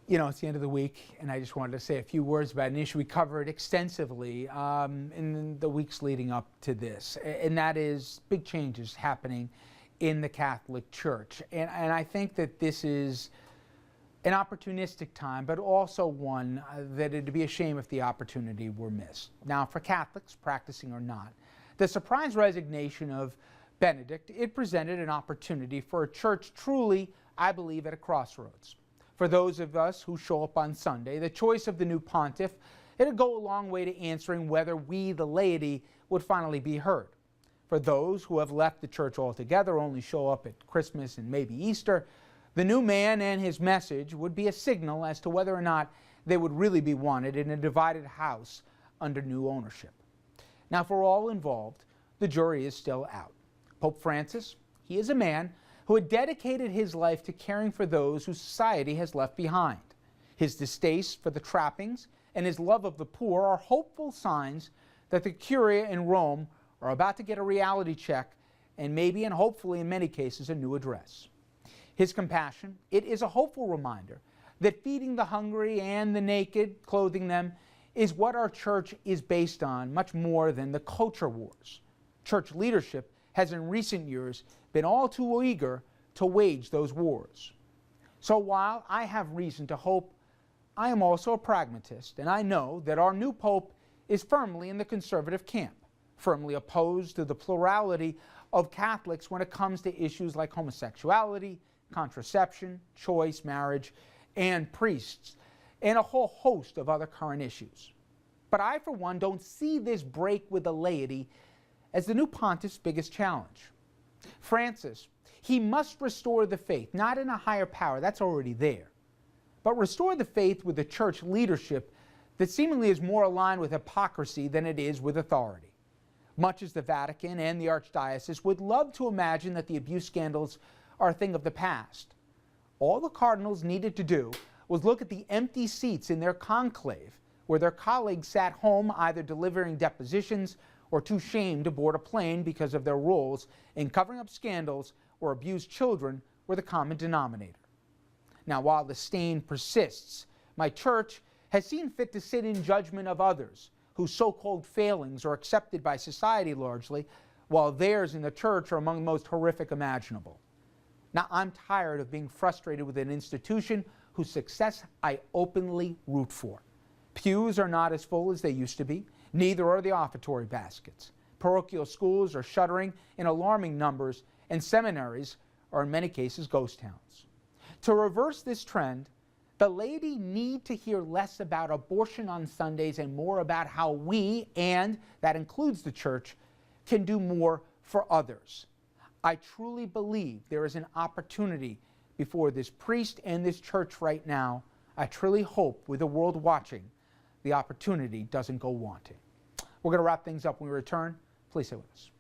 You know, it's the end of the week, and I just wanted to say a few words about an issue we covered extensively in the weeks leading up to this, and that is big changes happening in the Catholic Church. And I think that this is an opportunistic time, but also one that it'd be a shame if the opportunity were missed. Now, for Catholics, practicing or not, the surprise resignation of Benedict, it presented an opportunity for a church truly, I believe, at a crossroads. For those of us who show up on Sunday, the choice of the new pontiff, it'll go a long way to answering whether we, the laity, would finally be heard. For those who have left the church altogether, only show up at Christmas and maybe Easter, the new man and his message would be a signal as to whether or not they would really be wanted in a divided house under new ownership. Now, for all involved, the jury is still out. Pope Francis, he is a man who had dedicated his life to caring for those who society has left behind. His distaste for the trappings and his love of the poor are hopeful signs that the Curia in Rome are about to get a reality check and maybe and hopefully in many cases a new address. His compassion, it is a hopeful reminder that feeding the hungry and the naked, clothing them, is what our church is based on much more than the culture wars. Church leadership has in recent years been all too eager to wage those wars. So while I have reason to hope, I am also a pragmatist, and I know that our new Pope is firmly in the conservative camp, firmly opposed to the plurality of Catholics when it comes to issues like homosexuality, contraception, choice, marriage, and priests, and a whole host of other current issues. But I, for one, don't see this break with the laity as the new pontiff's biggest challenge. Francis, he must restore the faith, not in a higher power, that's already there, but restore the faith with the church leadership that seemingly is more aligned with hypocrisy than it is with authority. Much as the Vatican and the Archdiocese would love to imagine that the abuse scandals are a thing of the past, all the cardinals needed to do was look at the empty seats in their conclave where their colleagues sat home either delivering depositions or too shamed to board a plane because of their roles in covering up scandals or abused children were the common denominator. Now, while the stain persists, my church has seen fit to sit in judgment of others whose so-called failings are accepted by society largely, while theirs in the church are among the most horrific imaginable. Now, I'm tired of being frustrated with an institution whose success I openly root for. Pews are not as full as they used to be. Neither are the offertory baskets. Parochial schools are shuttering in alarming numbers, and seminaries are in many cases ghost towns. To reverse this trend, the laity need to hear less about abortion on Sundays and more about how we, and that includes the church, can do more for others. I truly believe there is an opportunity before this priest and this church right now. I truly hope, with the world watching, the opportunity doesn't go wanting. We're going to wrap things up when we return. Please stay with us.